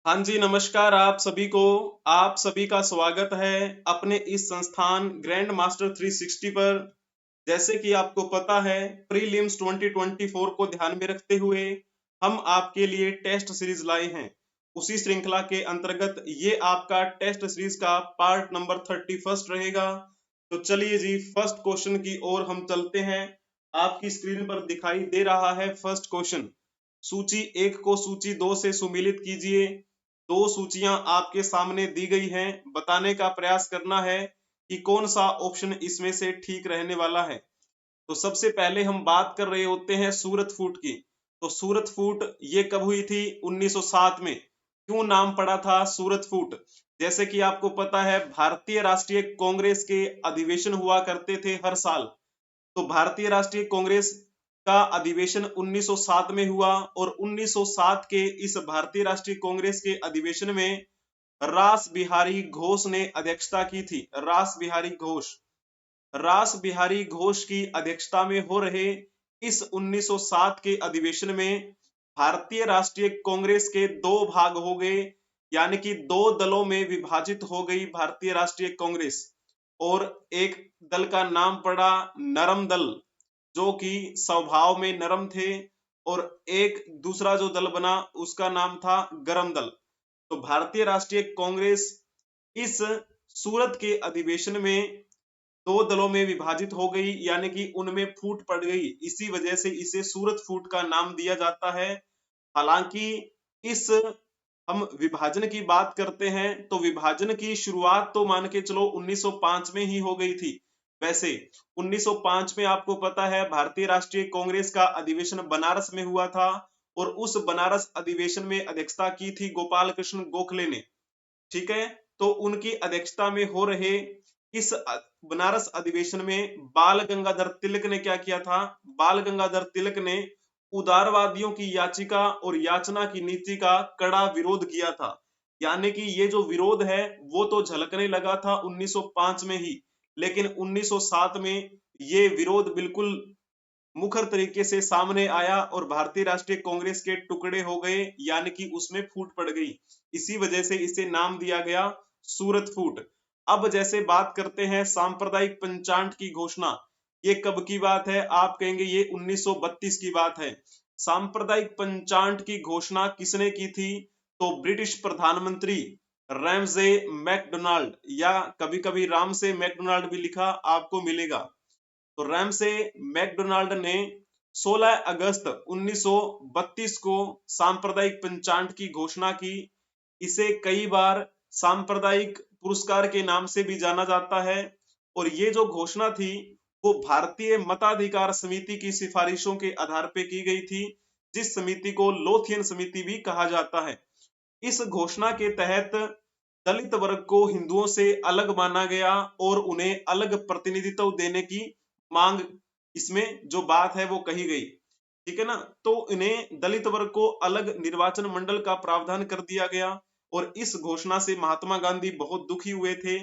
हाँ जी, नमस्कार आप सभी को। आप सभी का स्वागत है अपने इस संस्थान ग्रैंड मास्टर 360 पर। जैसे कि आपको पता है, प्रीलिम्स 2024 को ध्यान में रखते हुए हम आपके लिए टेस्ट सीरीज लाए हैं। उसी श्रृंखला के अंतर्गत ये आपका टेस्ट सीरीज का पार्ट नंबर 31 रहेगा। तो चलिए जी, फर्स्ट क्वेश्चन की ओर हम चलते हैं। आपकी स्क्रीन पर दिखाई दे रहा है फर्स्ट क्वेश्चन। सूची एक को सूची दो से सुमेलित कीजिए। दो सूचियां आपके सामने दी गई हैं। बताने का प्रयास करना है कि कौन सा ऑप्शन इसमें से ठीक रहने वाला है। तो सबसे पहले हम बात कर रहे होते हैं सूरत फूट की। तो सूरत फूट ये कब हुई थी? 1907 में। क्यों नाम पड़ा था सूरत फूट? जैसे कि आपको पता है, भारतीय राष्ट्रीय कांग्रेस के अधिवेशन हुआ करते थे हर साल। तो भारतीय राष्ट्रीय कांग्रेस का अधिवेशन 1907 में हुआ और 1907 के इस भारतीय राष्ट्रीय कांग्रेस के अधिवेशन में रास बिहारी घोष ने अध्यक्षता की थी। रास बिहारी घोष की अध्यक्षता में हो रहे इस 1907 के अधिवेशन में भारतीय राष्ट्रीय कांग्रेस के दो भाग हो गए, यानी कि दो दलों में विभाजित हो गई भारतीय राष्ट्रीय कांग्रेस। और एक दल का नाम पड़ा नरम दल, जो कि स्वभाव में नरम थे, और एक दूसरा जो दल बना उसका नाम था गरम दल। तो भारतीय राष्ट्रीय कांग्रेस इस सूरत के अधिवेशन में दो दलों में विभाजित हो गई, यानी कि उनमें फूट पड़ गई। इसी वजह से इसे सूरत फूट का नाम दिया जाता है। हालांकि इस हम विभाजन की बात करते हैं तो विभाजन की शुरुआत तो मान के चलो 1905 में ही हो गई थी। वैसे 1905 में आपको पता है भारतीय राष्ट्रीय कांग्रेस का अधिवेशन बनारस में हुआ था, और उस बनारस अधिवेशन में अध्यक्षता की थी गोपाल कृष्ण गोखले ने। ठीक है, तो उनकी अध्यक्षता में हो रहे इस बनारस अधिवेशन में बाल गंगाधर तिलक ने क्या किया था? बाल गंगाधर तिलक ने उदारवादियों की याचिका और याचना की नीति का कड़ा विरोध किया था। यानी कि ये जो विरोध है वो तो झलकने लगा था 1905 में ही, लेकिन 1907 में ये विरोध बिल्कुल मुखर तरीके से सामने आया और भारतीय राष्ट्रीय कांग्रेस के टुकड़े हो गए, यानी कि उसमें फूट पड़ गई। इसी वजह से इसे नाम दिया गया सूरत फूट। अब जैसे बात करते हैं सांप्रदायिक पंचांग की घोषणा। ये कब की बात है? आप कहेंगे ये 1932 की बात है। सांप्रदायिक पंचांग की घोषणा किसने की थी? तो ब्रिटिश प्रधानमंत्री रैमजे मैकडोनाल्ड, या कभी कभी राम से मैकडोनाल्ड भी लिखा आपको मिलेगा। तो रैमसे मैकडोनाल्ड ने 16 अगस्त 1932 को सांप्रदायिक पंचांग की घोषणा की। इसे कई बार सांप्रदायिक पुरस्कार के नाम से भी जाना जाता है। और ये जो घोषणा थी वो भारतीय मताधिकार समिति की सिफारिशों के आधार पर की गई थी, जिस समिति को लोथियन समिति भी कहा जाता है। इस घोषणा के तहत दलित वर्ग को हिंदुओं से अलग माना गया और उन्हें अलग प्रतिनिधित्व देने की मांग इसमें जो बात है वो कही गई। ठीक है ना? तो इन्हें दलित वर्ग को अलग निर्वाचन मंडल का प्रावधान कर दिया गया, और इस घोषणा से महात्मा गांधी बहुत दुखी हुए थे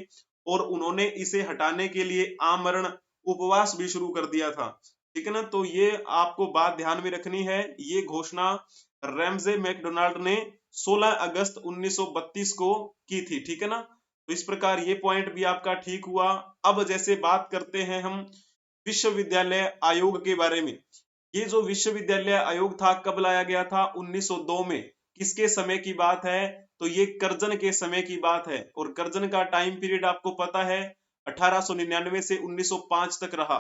और उन्होंने इसे हटाने के लिए आमरण उपवास भी शुरू कर दिया था। ठीक है ना? तो ये आपको बात ध्यान में रखनी है। ये घोषणा रैमजे मैकडोनाल्ड ने 16 अगस्त 1932 को की थी। ठीक है ना? तो इस प्रकार ये पॉइंट भी आपका ठीक हुआ। अब जैसे बात करते हैं हम विश्वविद्यालय आयोग के बारे में। ये जो विश्वविद्यालय आयोग था कब लाया गया था? 1902 में। किसके समय की बात है? तो ये कर्जन के समय की बात है, और कर्जन का टाइम पीरियड आपको पता है 1899 से 1905 तक रहा।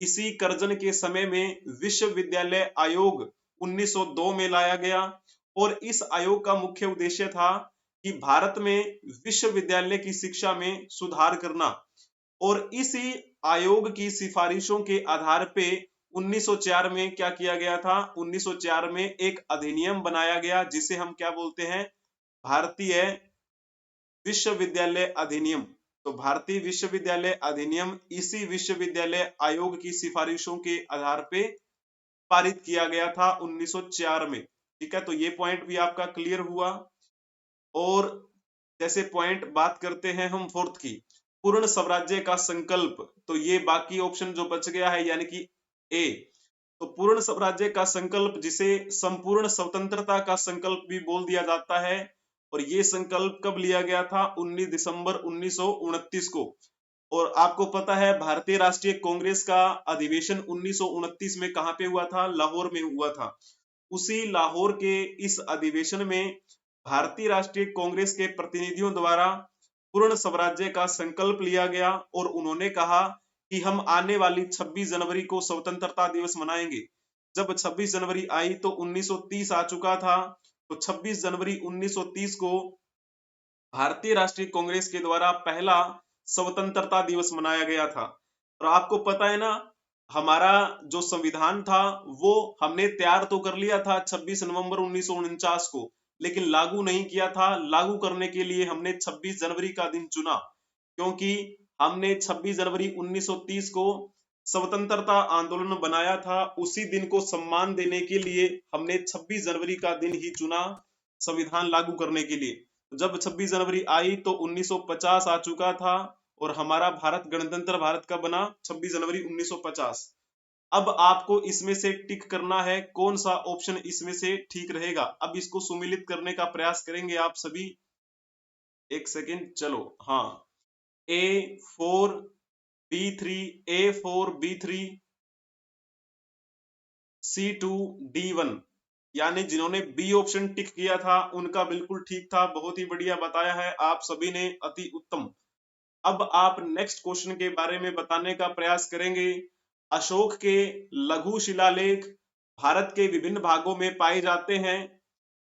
इसी कर्जन के समय में विश्वविद्यालय आयोग 1902 में लाया गया, और इस आयोग का मुख्य उद्देश्य था कि भारत में विश्वविद्यालय की शिक्षा में सुधार करना। और इसी आयोग की सिफारिशों के आधार पे 1904 में क्या किया गया था? 1904 में एक अधिनियम बनाया गया जिसे हम क्या बोलते हैं? भारतीय विश्वविद्यालय अधिनियम। तो भारतीय विश्वविद्यालय अधिनियम इसी विश्वविद्यालय आयोग की सिफारिशों के आधार पे पारित किया गया था 1904 में। ठीक है, तो ये पॉइंट भी आपका क्लियर हुआ। और जैसे पॉइंट बात करते हैं हम फोर्थ की, पूर्ण स्वराज्य का संकल्प। तो ये बाकी ऑप्शन जो बच गया है, यानी कि ए। तो पूर्ण स्वराज्य का संकल्प, जिसे संपूर्ण स्वतंत्रता का संकल्प भी बोल दिया जाता है, और ये संकल्प कब लिया गया था? 19 दिसंबर 1929 को। और आपको पता है भारतीय राष्ट्रीय कांग्रेस का अधिवेशन 1929 में कहां पे हुआ था? लाहौर में हुआ था। उसी लाहौर के इस अधिवेशन में भारतीय राष्ट्रीय कांग्रेस के प्रतिनिधियों द्वारा पूर्ण स्वराज्य का संकल्प लिया गया और उन्होंने कहा कि हम आने वाली 26 जनवरी को स्वतंत्रता दिवस मनाएंगे। जब 26 जनवरी आई तो 1930 आ चुका था, तो 26 जनवरी 1930 को भारतीय राष्ट्रीय कांग्रेस के द्वारा पहला स्वतंत्रता दिवस मनाया गया था। और आपको पता है ना, हमारा जो संविधान था वो हमने तैयार तो कर लिया था 26 नवंबर 1949 को, लेकिन लागू नहीं किया था। लागू करने के लिए हमने 26 जनवरी का दिन चुना, क्योंकि हमने 26 जनवरी 1930 को स्वतंत्रता आंदोलन बनाया था। उसी दिन को सम्मान देने के लिए हमने 26 जनवरी का दिन ही चुना संविधान लागू करने के लिए। जब 26 जनवरी आई तो 1950 आ चुका था और हमारा भारत गणतंत्र भारत का बना 26 जनवरी 1950। अब आपको इसमें से टिक करना है कौन सा ऑप्शन इसमें से ठीक रहेगा। अब इसको सुमिलित करने का प्रयास करेंगे आप सभी। एक सेकेंड, चलो। हाँ, A4 B3 A4 B3 C2 D1, यानी जिन्होंने बी ऑप्शन टिक किया था उनका बिल्कुल ठीक था। बहुत ही बढ़िया बताया है आप सभी ने, अति उत्तम। अब आप नेक्स्ट क्वेश्चन के बारे में बताने का प्रयास करेंगे। अशोक के लघु शिलालेख भारत के विभिन्न भागों में पाए जाते हैं।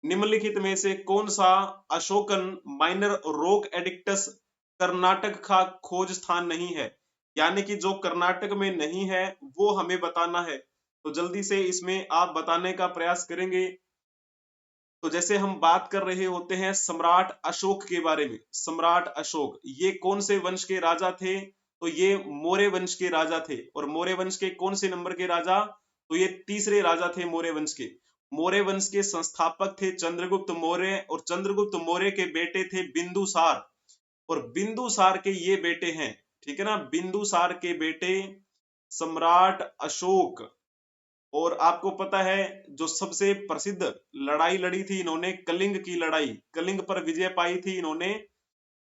निम्नलिखित में से कौन सा Ashokan minor rock edicts Karnataka का खोज स्थान नहीं है? यानी कि जो कर्नाटक में नहीं है वो हमें बताना है। तो जल्दी से इसमें आप बताने का प्रयास करेंगे। तो जैसे हम बात कर रहे होते हैं सम्राट अशोक के बारे में, सम्राट अशोक ये कौन से वंश के राजा थे? तो ये मौर्य वंश के राजा थे। और मौर्य वंश के कौन से नंबर के राजा? तो ये तीसरे राजा थे मौर्य वंश के। मौर्य वंश के संस्थापक थे चंद्रगुप्त मौर्य, और चंद्रगुप्त मौर्य के बेटे थे बिंदुसार, और बिंदुसार के ये बेटे हैं, ठीक है ना, बिंदुसार के बेटे सम्राट अशोक। और आपको पता है जो सबसे प्रसिद्ध लड़ाई लड़ी थी इन्होंने, कलिंग की लड़ाई, कलिंग पर विजय पाई थी इन्होंने,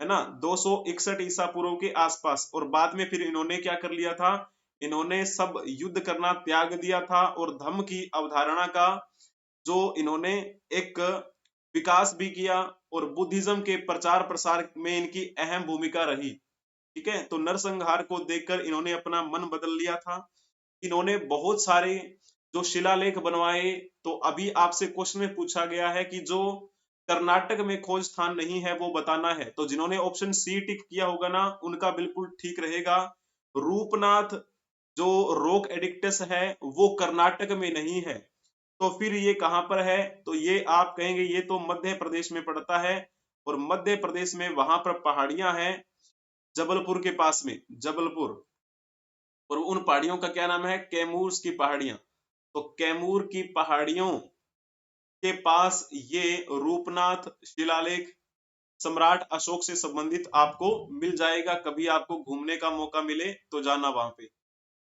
है ना, 261 ईसा पूर्व के आसपास। और बाद में फिर इन्होंने क्या कर लिया था? इन्होंने सब युद्ध करना त्याग दिया था और धम्म की अवधारणा का जो इन्होंने एक विकास भी किया, और बुद्धिज्म के प्रचार प्रसार में इनकी अहम भूमिका रही। ठीक है, तो नरसंहार को देखकर इन्होंने अपना मन बदल लिया था। इन्होंने बहुत सारे जो शिलालेख बनवाए। तो अभी आपसे क्वेश्चन में पूछा गया है कि जो कर्नाटक में खोज स्थान नहीं है वो बताना है। तो जिन्होंने ऑप्शन सी टिक किया होगा ना उनका बिल्कुल ठीक रहेगा। रूपनाथ जो रॉक एडिक्टस है वो कर्नाटक में नहीं है। तो फिर ये कहां पर है? तो ये आप कहेंगे ये तो मध्य प्रदेश में पड़ता है, और मध्य प्रदेश में वहां पर पहाड़ियां हैं जबलपुर के पास में, जबलपुर। और उन पहाड़ियों का क्या नाम है? कैमूर की पहाड़ियां। तो कैमूर की पहाड़ियों के पास ये रूपनाथ शिलालेख सम्राट अशोक से संबंधित आपको मिल जाएगा। कभी आपको घूमने का मौका मिले तो जाना वहां पे।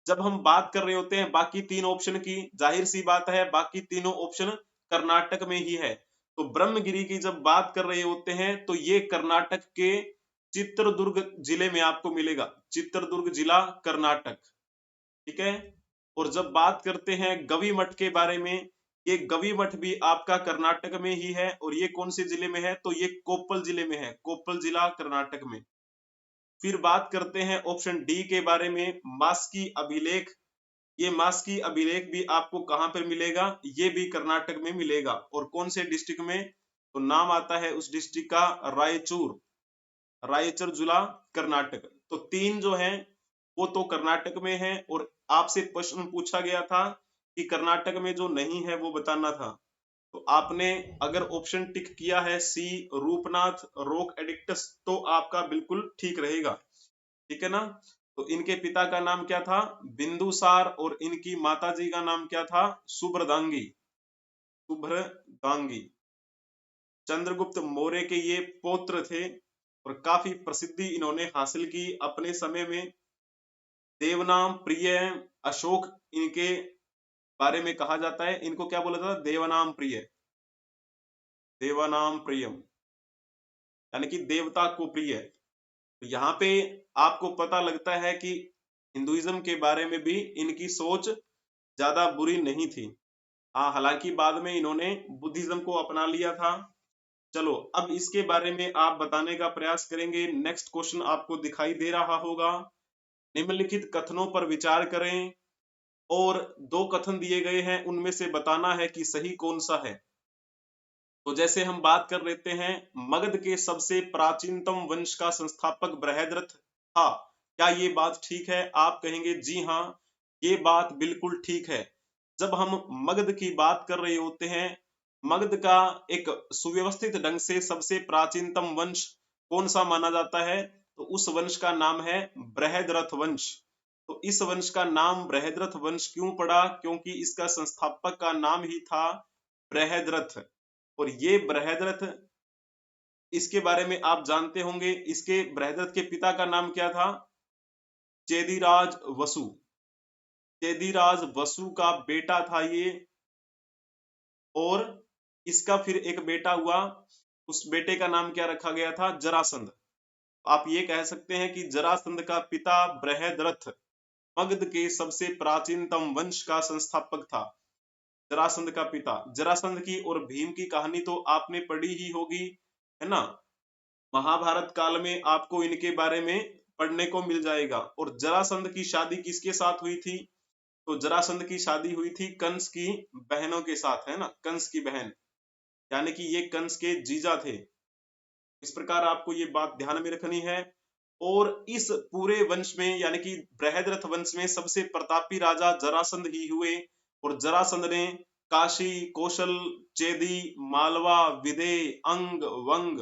जब हम बात कर रहे होते हैं बाकी तीन ऑप्शन की, जाहिर सी बात है बाकी तीनों ऑप्शन कर्नाटक में ही है। तो ब्रह्मगिरी की जब बात कर रहे होते हैं तो ये कर्नाटक के चित्रदुर्ग जिले में आपको मिलेगा, चित्रदुर्ग जिला कर्नाटक। ठीक है, और जब बात करते हैं गवी मठ के बारे में, ये गवी मठ भी आपका कर्नाटक में ही है। और ये कौन से जिले में है? तो ये कोप्पल जिले में है, कोप्पल जिला कर्नाटक में। फिर बात करते हैं ऑप्शन डी के बारे में, मास्की अभिलेख। ये मास्की अभिलेख भी आपको कहां पर मिलेगा? ये भी कर्नाटक में मिलेगा। और कौन से डिस्ट्रिक्ट में? तो नाम आता है उस डिस्ट्रिक्ट का रायचूर, रायचूर जिला कर्नाटक। तो तीन जो है वो तो कर्नाटक में है। और आपसे प्रश्न पूछा गया था कि कर्नाटक में जो नहीं है वो बताना था। तो आपने अगर ऑप्शन टिक किया है सी रूपनाथ रॉक एडिक्टस तो आपका बिल्कुल ठीक रहेगा। ठीक है ना। तो इनके पिता का नाम क्या था? बिंदुसार, और इनकी माताजी का नाम क्या था? सुभ्रदांगी, सुभ्रदांगी। चंद्रगुप्त मौर्य के ये पौत्र थे और काफी प्रसिद्धि इन्होंने हासिल की अपने समय में। देवनाम प्रिय अशोक इनके बारे में कहा जाता है। इनको क्या बोला जाता है? देवनाम प्रिय, देवानाम प्रियम। यानी कि देवता को प्रिय। तो यहाँ पे आपको पता लगता है कि हिंदुइज्म के बारे में भी इनकी सोच ज्यादा बुरी नहीं थी। हाँ, हालांकि बाद में इन्होंने बुद्धिज्म को अपना लिया था। चलो अब इसके बारे में आप बताने का प्रयास करेंगे। नेक्स्ट क्वेश्चन आपको दिखाई दे रहा होगा, निम्नलिखित कथनों पर विचार करें और दो कथन दिए गए हैं, उनमें से बताना है कि सही कौन सा है। तो जैसे हम बात कर लेते हैं, मगध के सबसे प्राचीनतम वंश का संस्थापक बृहद्रथ था, क्या ये बात ठीक है? आप कहेंगे जी हाँ, ये बात बिल्कुल ठीक है। जब हम मगध की बात कर रहे होते हैं, मगध का एक सुव्यवस्थित ढंग से सबसे प्राचीनतम वंश कौन सा माना जाता है, तो उस वंश का नाम है बृहद्रथ वंश। तो इस वंश का नाम बृहद्रथ वंश क्यों पड़ा? क्योंकि इसका संस्थापक का नाम ही था बृहद्रथ। और ये बृहद्रथ, इसके बारे में आप जानते होंगे, इसके बृहद्रथ के पिता का नाम क्या था? चेदिराज वसु। चेदिराज वसु का बेटा था ये, और इसका फिर एक बेटा हुआ, उस बेटे का नाम क्या रखा गया था? जरासंध। आप ये कह सकते हैं कि जरासंध का पिता बृहद्रथ मगध के सबसे प्राचीनतम वंश का संस्थापक था। जरासंध का पिता। जरासंध की और भीम की कहानी तो आपने पढ़ी ही होगी, है ना? महाभारत काल में आपको इनके बारे में पढ़ने को मिल जाएगा। और जरासंध की शादी किसके साथ हुई थी? तो जरासंध की शादी हुई थी कंस की बहनों के साथ, है ना? कंस की बहन, यानी कि ये कंस के जीजा थे। इस प्रकार आपको ये बात ध्यान में रखनी है। और इस पूरे वंश में, यानी कि बृहद्रथ वंश में सबसे प्रतापी राजा जरासंध ही हुए। और जरासंध ने काशी, कौशल, चेदी, मालवा, विदेह, अंग, वंग,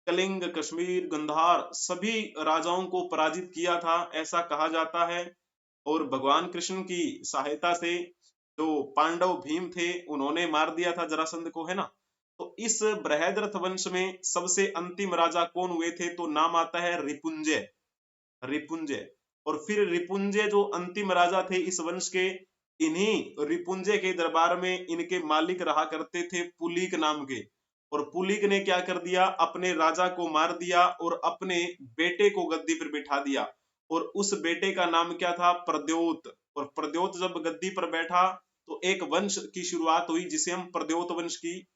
कलिंग, कश्मीर, गंधार सभी राजाओं को पराजित किया था, ऐसा कहा जाता है। और भगवान कृष्ण की सहायता से जो पांडव भीम थे, उन्होंने मार दिया था जरासंध को, है ना? तो इस बृहद्रथ वंश में सबसे अंतिम राजा कौन हुए थे? तो नाम आता है रिपुंजय। रिपुंजय। और फिर रिपुंजय जो अंतिम राजा थे इस वंश के, इन्हीं रिपुंजय के दरबार में इनके मालिक रहा करते थे पुलीक नाम के। और पुलीक ने क्या कर दिया? अपने राजा को मार दिया और अपने बेटे को गद्दी पर बिठा दिया। और उस बेटे का नाम क्या था? प्रद्योत। और प्रद्योत जब गद्दी पर बैठा तो एक वंश की शुरुआत हुई, जिसे हम प्रद्योत वंश की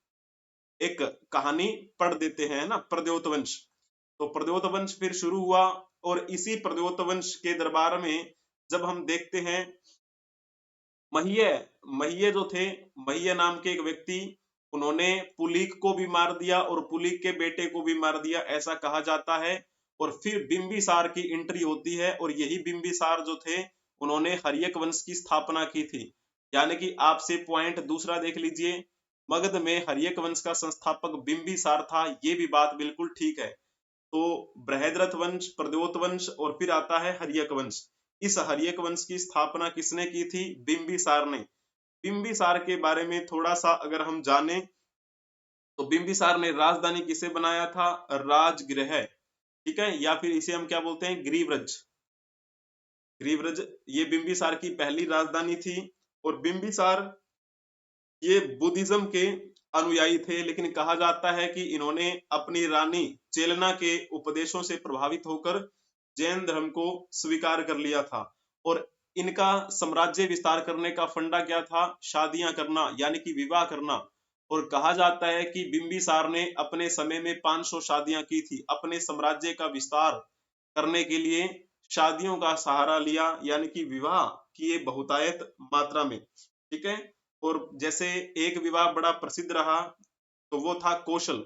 एक कहानी पढ़ देते हैं ना, प्रद्योत वंश। तो प्रद्योत वंश फिर शुरू हुआ। और इसी प्रद्योत वंश के दरबार में जब हम देखते हैं, महीय महीय जो थे, महीय नाम के एक व्यक्ति, उन्होंने पुलीक को भी मार दिया और पुलीक के बेटे को भी मार दिया, ऐसा कहा जाता है। और फिर बिंबिसार की एंट्री होती है, और यही बिंबिसार जो थे, उन्होंने हर्यक वंश की स्थापना की थी। यानी कि आपसे पॉइंट दूसरा देख लीजिए, मगध में हर्यक वंश का संस्थापक बिंबिसार था, ये भी बात बिल्कुल ठीक है। तो बृहद्रथ वंश, प्रद्योत वंश, और फिर आता है हर्यक वंश। इस हर्यक वंश की स्थापना किसने की थी? बिंबिसार ने। बिंबिसार के बारे में थोड़ा सा अगर हम जाने, तो बिंबिसार ने राजधानी किसे बनाया था? राजगृह, ठीक है, या फिर इसे हम क्या बोलते हैं? गिरिव्रज। गिरिव्रज ये बिंबिसार की पहली राजधानी थी। और बिंबिसार ये बुद्धिज्म के अनुयायी थे, लेकिन कहा जाता है कि इन्होंने अपनी रानी चेलना के उपदेशों से प्रभावित होकर जैन धर्म को स्वीकार कर लिया था। और इनका साम्राज्य विस्तार करने का फंडा क्या था? शादियां करना, यानी कि विवाह करना। और कहा जाता है कि बिंबिसार ने अपने समय में 500 शादियां की थी। अपने साम्राज्य का विस्तार करने के लिए शादियों का सहारा लिया, यानी कि विवाह किए बहुतायत मात्रा में, ठीक है। और जैसे एक विवाह बड़ा प्रसिद्ध रहा, तो वो था कौशल।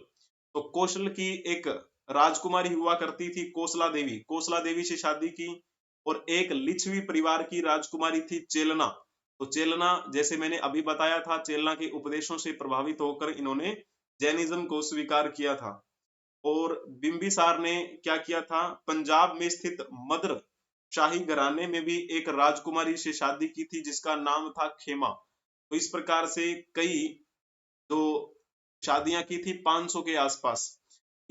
तो कौशल की एक राजकुमारी हुआ करती थी कोसला देवी, कोसला देवी से शादी की। और एक लिच्छवी परिवार की राजकुमारी थी चेलना। तो चेलना, जैसे मैंने अभी बताया था, चेलना के उपदेशों से प्रभावित होकर इन्होंने जैनिज्म को स्वीकार किया था। और बिंबिसार ने क्या किया था? पंजाब में स्थित मद्र शाही घराने में भी एक राजकुमारी से शादी की थी, जिसका नाम था खेमा। तो इस प्रकार से कई जो शादियां की थी 500 के आसपास।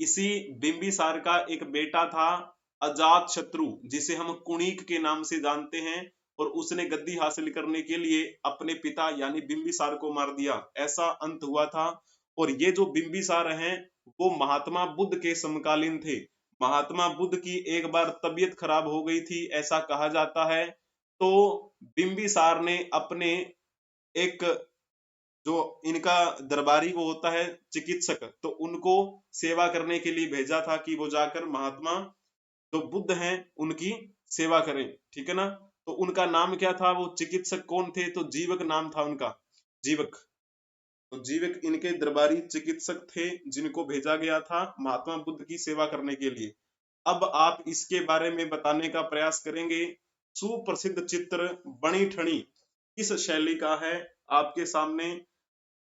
इसी बिंबिसार का एक बेटा था अजात शत्रु, जिसे हम कुणिक के नाम से जानते हैं। और उसने गद्दी हासिल करने के लिए अपने पिता यानी बिंबिसार को मार दिया, ऐसा अंत हुआ था। और ये जो बिंबिसार हैं वो महात्मा बुद्ध के समकालीन थे। महात्मा बुद्ध की एक बार तबीयत खराब हो गई थी ऐसा कहा जाता है, तो बिंबिसार ने अपने एक जो इनका दरबारी वो होता है चिकित्सक, तो उनको सेवा करने के लिए भेजा था कि वो जाकर महात्मा जो बुद्ध हैं उनकी सेवा करें, ठीक है ना। तो उनका नाम क्या था, वो चिकित्सक कौन थे, तो जीवक नाम था उनका, जीवक। तो जीवक इनके दरबारी चिकित्सक थे जिनको भेजा गया था महात्मा बुद्ध की सेवा करने के लिए। अब आप इसके बारे में बताने का प्रयास करेंगे। सुप्रसिद्ध चित्र बनी ठनी किस शैली का है, आपके सामने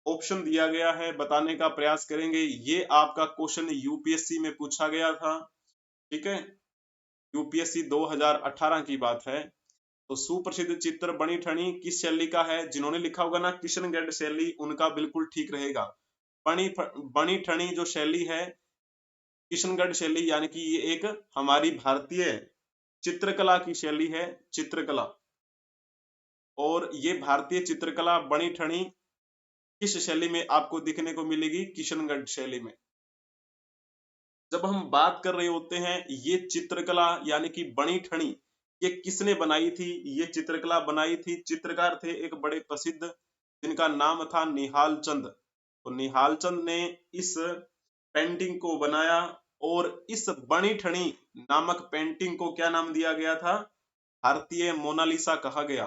ऑप्शन दिया गया है, बताने का प्रयास करेंगे। ये आपका क्वेश्चन यूपीएससी में पूछा गया था, ठीक है, यूपीएससी 2018 की बात है। तो सुप्रसिद्ध चित्र बनी ठनी किस शैली का है, जिन्होंने लिखा होगा ना किशनगढ़ शैली, उनका बिल्कुल ठीक रहेगा। बनी ठनी जो शैली है किशनगढ़ शैली, यानी कि ये एक हमारी भारतीय चित्रकला की शैली है, चित्रकला। और ये भारतीय चित्रकला बनी ठनी किस शैली में आपको दिखने को मिलेगी, किशनगढ़ शैली में। जब हम बात कर रहे होते हैं ये चित्रकला यानी कि बनी ठनी, ये किसने बनाई थी, ये चित्रकला बनाई थी, चित्रकार थे एक बड़े प्रसिद्ध जिनका नाम था निहाल चंद। तो निहाल चंद ने इस पेंटिंग को बनाया और इस बनी ठनी नामक पेंटिंग को क्या नाम दिया गया था, भारतीय मोनालिसा कहा गया,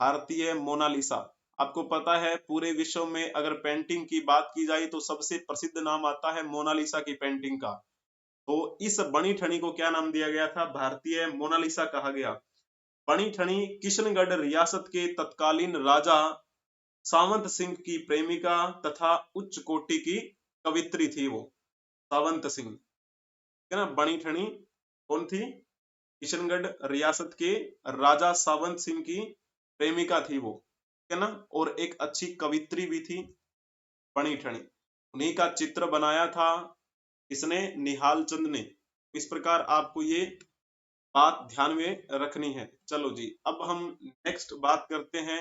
भारतीय मोनालिसा। आपको पता है पूरे विश्व में अगर पेंटिंग की बात की जाए तो सबसे प्रसिद्ध नाम आता है मोनालिसा की पेंटिंग का। तो इस बनी ठनी को क्या नाम दिया गया था, भारतीय मोनालिसा कहा गया। बनी ठनी किशनगढ़ रियासत के तत्कालीन राजा सावंत सिंह की प्रेमिका तथा उच्च कोटि की कवित्री थी वो, सावंत सिंह, है ना। बनी ठनी कौन थी, किशनगढ़ रियासत के राजा सावंत सिंह की प्रेमिका थी वो, है ना, और एक अच्छी कवित्री भी थी बनी ठनी। उन्हीं का चित्र बनाया था इसने, निहाल चंद ने। इस प्रकार आपको ये बात ध्यान में रखनी है। चलो जी, अब हम नेक्स्ट बात करते हैं।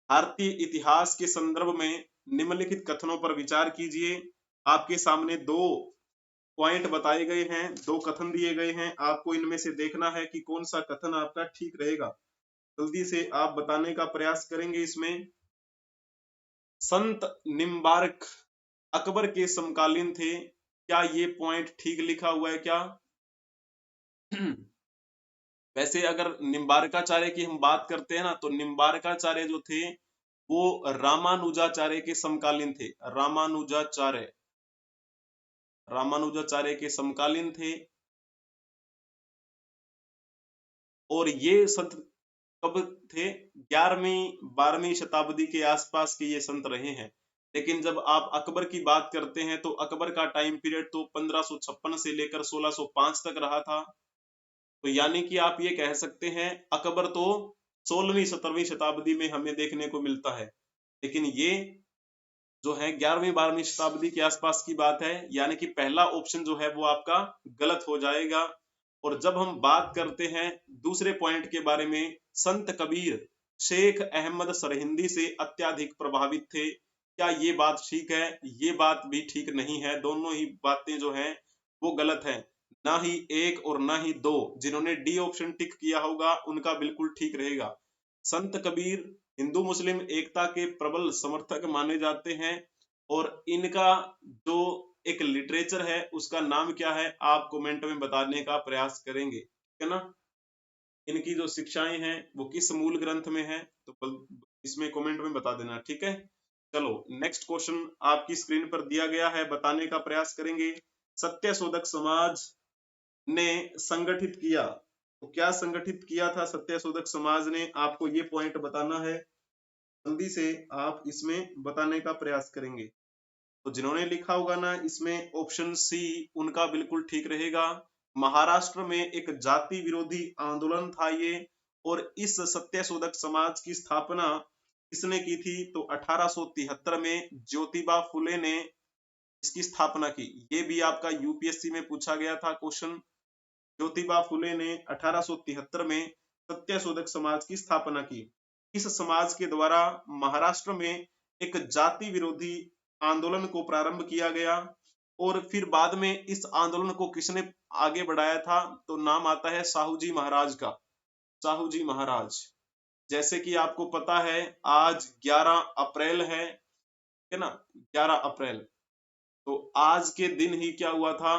भारतीय इतिहास के संदर्भ में निम्नलिखित कथनों पर विचार कीजिए। आपके सामने दो पॉइंट बताए गए हैं, दो कथन दिए गए हैं, आपको इनमें से देखना है कि कौन सा कथन आपका ठीक रहेगा। जल्दी से आप बताने का प्रयास करेंगे इसमें। संत निम्बार्क अकबर के समकालीन थे, क्या ये पॉइंट ठीक लिखा हुआ है क्या? वैसे अगर निम्बार्काचार्य की हम बात करते हैं ना, तो निम्बार्काचार्य जो थे वो रामानुजाचार्य के समकालीन थे, रामानुजाचार्य के समकालीन थे। और ये संत कब थे, 11वीं-12वीं शताब्दी के आसपास के ये संत रहे हैं। लेकिन जब आप अकबर की बात करते हैं तो अकबर का टाइम पीरियड तो 1556 से लेकर 1605 तक रहा था। तो यानी कि आप ये कह सकते हैं अकबर तो 16वीं-17वीं शताब्दी में हमें देखने को मिलता है, लेकिन ये जो है 11वीं-12वीं शताब्दी के आसपास की बात है, यानी कि पहला ऑप्शन जो है वो आपका गलत हो जाएगा। और जब हम बात करते हैं दूसरे पॉइंट के बारे में, संत कबीर शेख अहमद सरहिंदी से अत्याधिक प्रभावित थे, क्या ये बात ठीक है? ये बात भी ठीक नहीं है, दोनों ही बातें जो हैं वो गलत है। ना ही एक और ना ही दो, जिन्होंने डी ऑप्शन टिक किया होगा उनका बिल्कुल ठीक रहेगा। संत कबीर हिंदू मुस्लिम एकता के प्रबल समर्थक माने जाते हैं और इनका जो एक लिटरेचर है उसका नाम क्या है, आप कमेंट में बताने का प्रयास करेंगे, है ना। इनकी जो शिक्षाएं हैं वो किस मूल ग्रंथ में है, तो इसमें कमेंट में बता देना, ठीक है। चलो नेक्स्ट क्वेश्चन आपकी स्क्रीन पर दिया गया है, बताने का प्रयास करेंगे। सत्यशोधक समाज ने संगठित किया, तो क्या संगठित किया था सत्यशोधक समाज ने, आपको ये पॉइंट बताना है। जल्दी से आप इसमें बताने का प्रयास करेंगे। तो जिन्होंने लिखा होगा ना इसमें ऑप्शन सी, उनका बिल्कुल ठीक रहेगा। महाराष्ट्र में एक जाति विरोधी आंदोलन था ये, और इस सत्यशोधक समाज की स्थापना किसने की थी, तो 1873 में ज्योतिबा फुले ने इसकी स्थापना की। ये भी आपका यूपीएससी में पूछा गया था क्वेश्चन। ज्योतिबा फुले ने 1873 में सत्यशोधक समाज की स्थापना की। इस समाज के द्वारा महाराष्ट्र में एक जाति विरोधी आंदोलन को प्रारंभ किया गया। और फिर बाद में इस आंदोलन को किसने आगे बढ़ाया था, तो नाम आता है साहू जी महाराज का, साहू जी महाराज। जैसे कि आपको पता है आज 11 अप्रैल है, ठीक है ना, 11 अप्रैल। तो आज के दिन ही क्या हुआ था,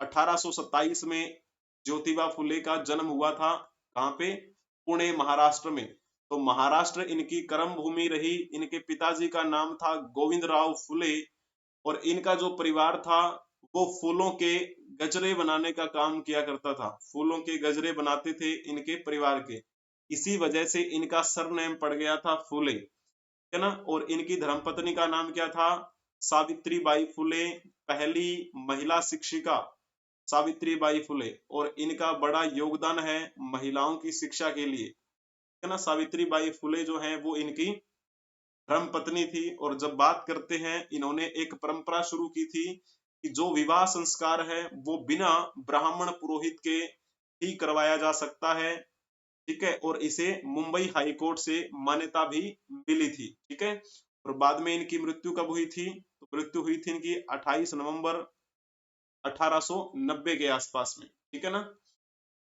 1827 में ज्योतिबा फुले का जन्म हुआ था। कहाँ पे, पुणे महाराष्ट्र में। तो महाराष्ट्र इनकी कर्म भूमि रही। इनके पिताजी का नाम था गोविंदराव फुले और इनका जो परिवार था वो फूलों के गजरे बनाने का काम किया करता था। फूलों के गजरे बनाते थे इनके परिवार के, इसी वजह से इनका सरनेम पड़ गया था फुले, है ना। और इनकी धर्मपत्नी का नाम क्या था, सावित्री बाई फुले, पहली महिला शिक्षिका सावित्री बाई फुले। और इनका बड़ा योगदान है महिलाओं की शिक्षा के लिए, है ना। सावित्री बाई फुले जो है वो इनकी धर्म पत्नी थी। और जब बात करते हैं, इन्होंने एक परंपरा शुरू की थी कि जो विवाह संस्कार है वो बिना ब्राह्मण पुरोहित के ही करवाया जा सकता है, ठीक है। और इसे मुंबई हाई कोर्ट से मान्यता भी मिली थी, ठीक है। और बाद में इनकी मृत्यु कब हुई थी, तो मृत्यु हुई थी इनकी 28 नवंबर 1890 के आसपास में, ठीक है ना।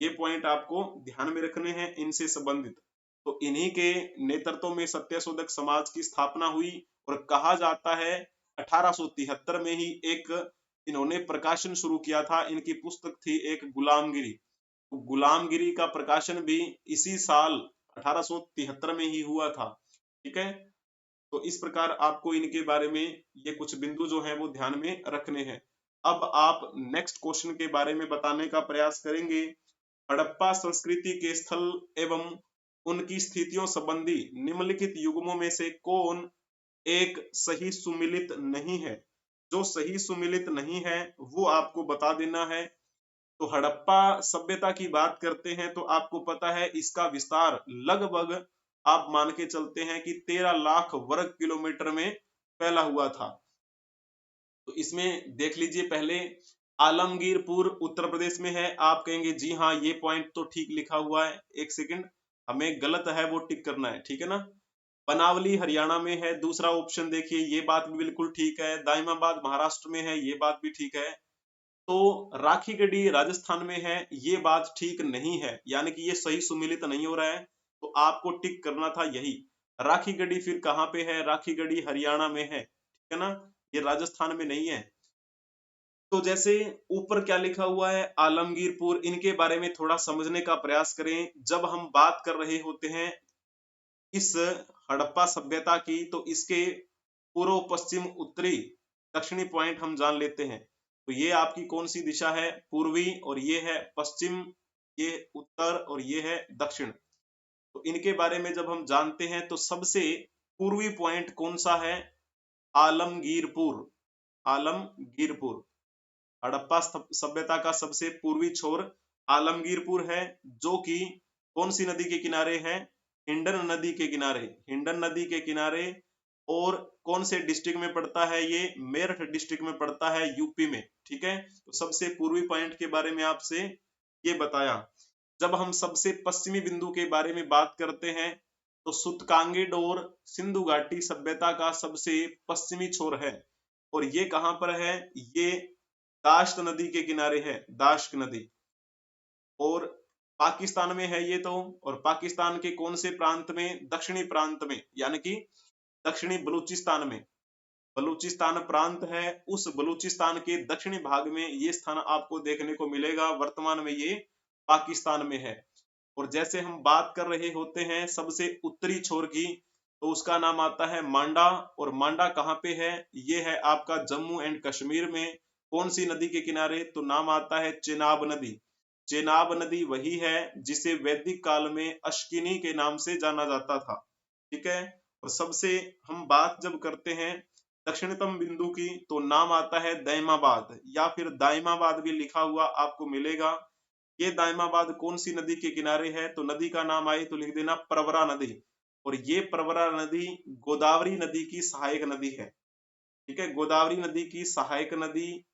ये पॉइंट आपको ध्यान में रखने हैं इनसे संबंधित। तो इन्हीं के नेतृत्व में सत्यशोधक समाज की स्थापना हुई। और कहा जाता है 1873 में ही एक इन्होंने प्रकाशन शुरू किया था। इनकी पुस्तक थी एक गुलामगिरी। तो गुलामगिरी का प्रकाशन भी इसी साल 1873 में ही हुआ था, ठीक है। तो इस प्रकार आपको इनके बारे में ये कुछ बिंदु जो है वो ध्यान में रखने हैं। अब आप नेक्स्ट क्वेश्चन के बारे में बताने का प्रयास करेंगे। हड़प्पा संस्कृति के स्थल एवं उनकी स्थितियों संबंधी निम्नलिखित युग्मों में से कौन एक सही सुमिलित नहीं है। जो सही सुमिलित नहीं है वो आपको बता देना है। तो हड़प्पा सभ्यता की बात करते हैं तो आपको पता है इसका विस्तार लगभग आप मान के चलते हैं कि 13 लाख वर्ग किलोमीटर में फैला हुआ था। तो इसमें देख लीजिए, पहले आलमगीरपुर उत्तर प्रदेश में है। आप कहेंगे जी हाँ ये पॉइंट तो ठीक लिखा हुआ है, एक सेकंड, हमें गलत है वो टिक करना है, ठीक है ना। बनावली हरियाणा में है, दूसरा ऑप्शन देखिए, ये बात भी बिल्कुल ठीक है। दाइमाबाद महाराष्ट्र में है, ये बात भी ठीक है। तो राखीगढ़ी राजस्थान में है, ये बात ठीक नहीं है, यानी कि ये सही सुमिलित नहीं हो रहा है। तो आपको टिक करना था यही। राखीगढ़ी फिर कहाँ पे है, राखीगढ़ी हरियाणा में है, ठीक है ना, ये राजस्थान में नहीं है। तो जैसे ऊपर क्या लिखा हुआ है आलमगीरपुर, इनके बारे में थोड़ा समझने का प्रयास करें। जब हम बात कर रहे होते हैं इस हड़प्पा सभ्यता की, तो इसके पूर्व पश्चिम उत्तरी दक्षिणी पॉइंट हम जान लेते हैं। तो ये आपकी कौन सी दिशा है, पूर्वी, और ये है पश्चिम, ये उत्तर, और ये है दक्षिण। तो इनके बारे में जब हम जानते हैं तो सबसे पूर्वी पॉइंट कौन सा है, आलमगीरपुर। आलमगीरपुर हड़प्पा सभ्यता का सबसे पूर्वी छोर आलमगीरपुर है, जो कि कौन सी नदी के किनारे है, हिंडन नदी के किनारे, हिंडन नदी के किनारे। और कौन से डिस्ट्रिक्ट में पड़ता है, ये मेरठ डिस्ट्रिक्ट में पड़ता है, यूपी में, ठीक है। तो सबसे पूर्वी पॉइंट के बारे में आपसे ये बताया। जब हम सबसे पश्चिमी बिंदु के बारे में बात करते हैं तो सूतकांगिड और सिंधु घाटी सभ्यता का सबसे पश्चिमी छोर है। और ये कहां पर है, ये दाश्त नदी के किनारे है, दाश्त नदी। और पाकिस्तान में है ये तो। और पाकिस्तान के कौन से प्रांत में, दक्षिणी प्रांत में, यानी कि दक्षिणी बलूचिस्तान में। बलूचिस्तान प्रांत है, उस बलूचिस्तान के दक्षिणी भाग में ये स्थान आपको देखने को मिलेगा। वर्तमान में ये पाकिस्तान में है। और जैसे हम बात कर रहे होते हैं सबसे उत्तरी छोर की, तो उसका नाम आता है मांडा। और मांडा कहाँ पे है, ये है आपका जम्मू एंड कश्मीर में। कौन सी नदी के किनारे, तो नाम आता है चेनाब नदी। चेनाब नदी वही है जिसे वैदिक काल में अश्किनी के नाम से जाना जाता था, ठीक है। और सबसे हम बात जब करते हैं दक्षिणतम बिंदु की, तो नाम आता है दैमाबाद, या फिर दाइमाबाद भी लिखा हुआ आपको मिलेगा। ये दाइमाबाद कौन सी नदी के किनारे है, तो नदी का नाम आए तो लिख देना प्रवरा नदी। और ये प्रवरा नदी गोदावरी नदी की सहायक नदी है, ठीक है। गोदावरी नदी की सहायक नदी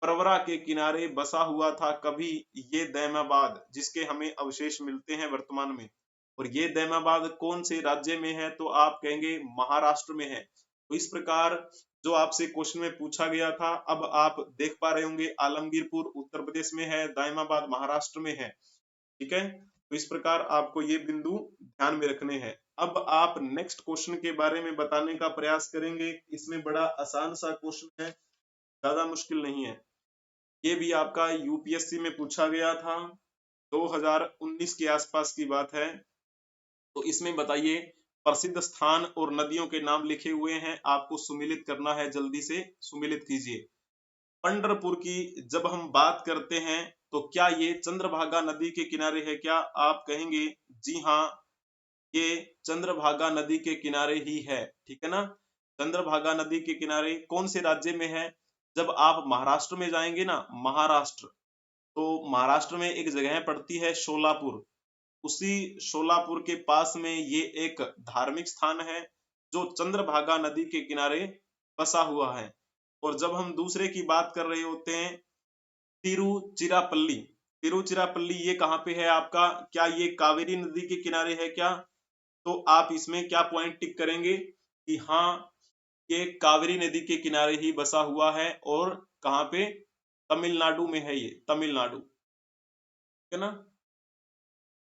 प्रवरा के किनारे बसा हुआ था कभी ये दैमाबाद, जिसके हमें अवशेष मिलते हैं वर्तमान में। और ये दैमाबाद कौन से राज्य में है, तो आप कहेंगे महाराष्ट्र में है। तो इस प्रकार जो आपसे क्वेश्चन में पूछा गया था। अब आप देख पा रहे होंगे आलमगीरपुर उत्तर प्रदेश में है, दाइमाबाद महाराष्ट्र में है। ठीक है, तो इस प्रकार आपको ये बिंदु ध्यान में रखने हैं। अब आप नेक्स्ट क्वेश्चन के बारे में बताने का प्रयास करेंगे। इसमें बड़ा आसान सा क्वेश्चन है, ज्यादा मुश्किल नहीं है। ये भी आपका यूपीएससी में पूछा गया था, 2019 के आसपास की बात है। तो इसमें बताइए, प्रसिद्ध स्थान और नदियों के नाम लिखे हुए हैं, आपको सुमिलित करना है, जल्दी से सुमिलित कीजिए। पंढरपुर की जब हम बात करते हैं तो क्या ये चंद्रभागा नदी के किनारे है क्या? आप कहेंगे जी हाँ, ये चंद्रभागा नदी के किनारे ही है। ठीक है ना, चंद्रभागा नदी के किनारे कौन से राज्य में है? जब आप महाराष्ट्र में जाएंगे ना, महाराष्ट्र, तो महाराष्ट्र में एक जगह पड़ती है शोलापुर। उसी शोलापुर के पास में ये एक धार्मिक स्थान है जो चंद्रभागा नदी के किनारे बसा हुआ है। और जब हम दूसरे की बात कर रहे होते हैं, तिरुचिरापल्ली, तिरुचिरापल्ली ये कहाँ पे है आपका? क्या ये कावेरी नदी के किनारे है क्या? तो आप इसमें क्या पॉइंट टिक करेंगे कि हाँ, ये कावेरी नदी के किनारे ही बसा हुआ है। और कहाँ पे? तमिलनाडु में है, ये तमिलनाडु। ठीक है ना।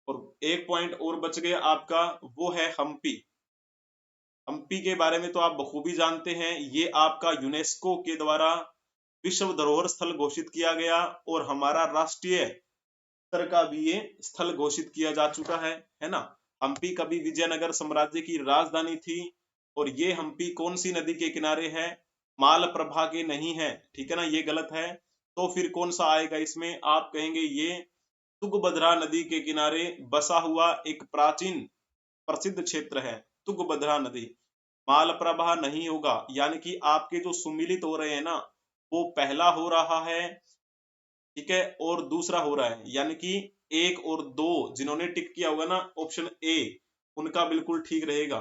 और एक पॉइंट और बच गया आपका, वो है हम्पी। हम्पी के बारे में तो आप बखूबी जानते हैं, ये आपका यूनेस्को के द्वारा विश्व धरोहर स्थल घोषित किया गया और हमारा राष्ट्रीय स्तर का भी ये स्थल घोषित किया जा चुका है ना। हम्पी कभी विजयनगर साम्राज्य की राजधानी थी। और ये हम्पी कौन सी नदी के किनारे है? मालप्रभा के नहीं है, ठीक है ना, ये गलत है। तो फिर कौन सा आएगा इसमें? आप कहेंगे ये तुंगभद्रा नदी के किनारे बसा हुआ एक प्राचीन प्रसिद्ध क्षेत्र है, तुंगभद्रा नदी। मालप्रभा नहीं होगा, यानी कि आपके जो सुमिलित हो रहे हैं ना, वो पहला हो रहा है, ठीक है, और दूसरा हो रहा है, यानी कि 1 और 2 जिन्होंने टिक किया होगा ना ऑप्शन ए, उनका बिल्कुल ठीक रहेगा।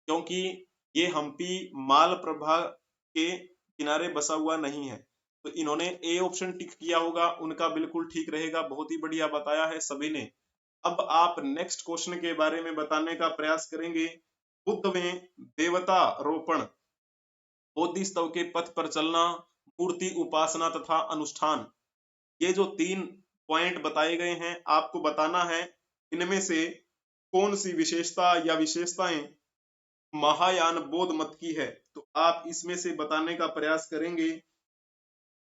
क्योंकि ये हम्पी मालप्रभा के किनारे बसा हुआ नहीं है, तो इन्होंने ए ऑप्शन टिक किया होगा, उनका बिल्कुल ठीक रहेगा। बहुत ही बढ़िया बताया है सभी ने। अब आप नेक्स्ट क्वेश्चन के बारे में बताने का प्रयास करेंगे। बुद्ध में देवता रोपण, बोधिसत्व के पथ पर चलना, मूर्ति उपासना तथा अनुष्ठान, ये जो 3 पॉइंट बताए गए हैं, आपको बताना है इनमें से कौन सी विशेषता या विशेषताएं महायान बौद्ध मत की है। तो आप इसमें से बताने का प्रयास करेंगे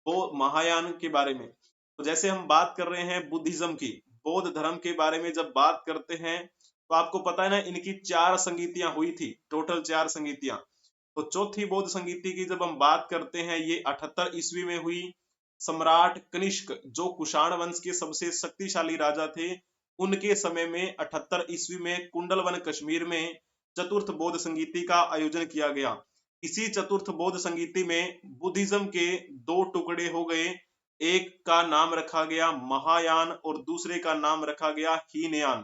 वो महायान के बारे में। तो जैसे हम बात कर रहे हैं बुद्धिज्म की, बौद्ध धर्म के बारे में जब बात करते हैं, तो आपको पता है ना, इनकी 4 संगीतियां हुई थी, टोटल 4 संगीतियां। तो चौथी बौद्ध संगीति की जब हम बात करते हैं, ये 78 ईस्वी में हुई। सम्राट कनिष्क जो कुषाण वंश के सबसे शक्तिशाली राजा थे, उनके समय में 78 ईस्वी में कुंडलवन कश्मीर में चतुर्थ बौद्ध संगीति का आयोजन किया गया। इसी चतुर्थ बौद्ध संगीति में बुद्धिज्म के 2 टुकड़े हो गए, एक का नाम रखा गया महायान और दूसरे का नाम रखा गया हीनयान।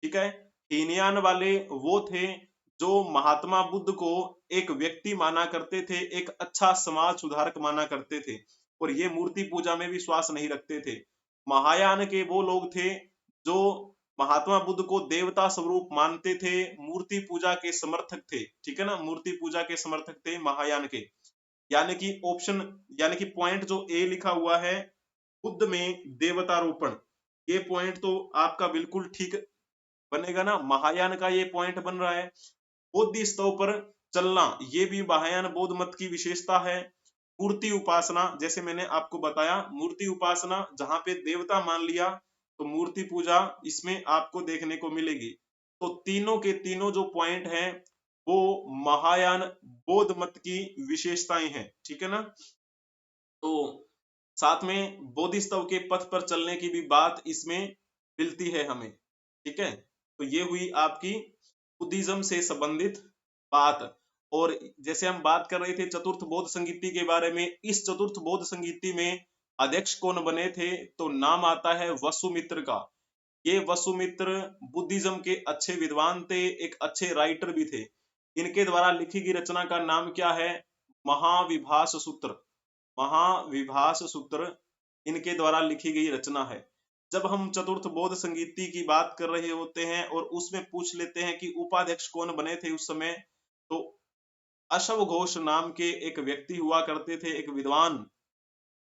ठीक है, हीनयान वाले वो थे जो महात्मा बुद्ध को एक व्यक्ति माना करते थे, एक अच्छा समाज सुधारक माना करते थे, और ये मूर्ति पूजा में विश्वास नहीं रखते थे। महायान के वो लोग थे जो महात्मा बुद्ध को देवता स्वरूप मानते थे, मूर्ति पूजा के समर्थक थे। ठीक है ना, मूर्ति पूजा के समर्थक थे महायान के। यानी कि ऑप्शन, यानी कि पॉइंट जो ए लिखा हुआ है, बुद्ध में देवतारोपण, ये पॉइंट तो आपका बिल्कुल ठीक बनेगा ना, महायान का ये पॉइंट बन रहा है। बोधि स्तव पर चलना, ये भी महायान बौद्ध मत की विशेषता है। मूर्ति उपासना, जैसे मैंने आपको बताया, मूर्ति उपासना जहां पे देवता मान लिया, तो मूर्ति पूजा इसमें आपको देखने को मिलेगी। तो तीनों के तीनों जो पॉइंट हैं वो महायान बौद्ध मत की विशेषताएं हैं। ठीक है ना। तो साथ में बोधिसत्व के पथ पर चलने की भी बात इसमें मिलती है हमें। ठीक है, तो ये हुई आपकी बुद्धिज्म से संबंधित बात। और जैसे हम बात कर रहे थे चतुर्थ बौद्ध संगीति के बारे में, इस चतुर्थ बौद्ध संगीति में अध्यक्ष कौन बने थे? तो नाम आता है वसुमित्र का। ये वसुमित्र बुद्धिज्म के अच्छे विद्वान थे, एक अच्छे राइटर भी थे। इनके द्वारा लिखी गई रचना का नाम क्या है? महाविभास सूत्र। महाविभास सूत्र इनके द्वारा लिखी गई रचना है। जब हम चतुर्थ बौद्ध संगीति की बात कर रहे होते हैं और उसमें पूछ लेते हैं कि उपाध्यक्ष कौन बने थे उस समय, तो अशव घोष नाम के एक व्यक्ति हुआ करते थे, एक विद्वान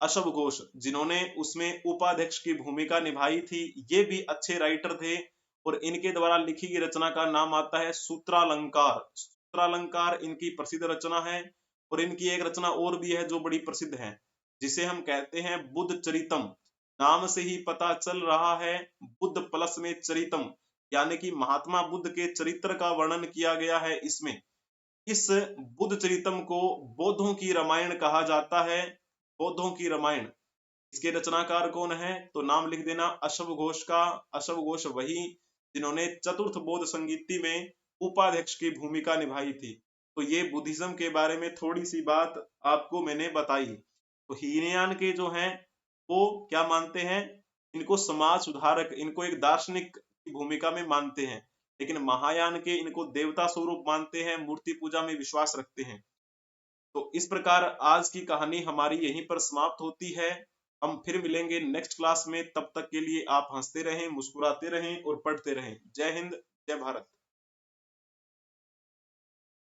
अशव घोष, जिन्होंने उसमें उपाध्यक्ष की भूमिका निभाई थी। ये भी अच्छे राइटर थे और इनके द्वारा लिखी गई रचना का नाम आता है सूत्रालंकार। सूत्रालंकार इनकी प्रसिद्ध रचना है। और इनकी एक रचना और भी है जो बड़ी प्रसिद्ध है, जिसे हम कहते हैं बुद्ध चरितम। नाम से ही पता चल रहा है, बुद्ध प्लस में चरितम, यानी कि महात्मा बुद्ध के चरित्र का वर्णन किया गया है इसमें। इस बुद्ध चरितम को बौद्धों की रामायण कहा जाता है, बौद्धों की रामायण। इसके रचनाकार कौन है? तो नाम लिख देना अशव घोष का। अशव घोष वही जिन्होंने चतुर्थ बौद्ध संगीति में उपाध्यक्ष की भूमिका निभाई थी। तो ये बुद्धिज्म के बारे में थोड़ी सी बात आपको मैंने बताई। तो हीनयान के जो हैं वो क्या मानते हैं? इनको समाज सुधारक, इनको एक दार्शनिक की भूमिका में मानते हैं। लेकिन महायान के इनको देवता स्वरूप मानते हैं, मूर्ति पूजा में विश्वास रखते हैं। तो इस प्रकार आज की कहानी हमारी यहीं पर समाप्त होती है। हम फिर मिलेंगे नेक्स्ट क्लास में। तब तक के लिए आप हंसते रहें, मुस्कुराते रहें और पढ़ते रहें। जय हिंद, जय भारत।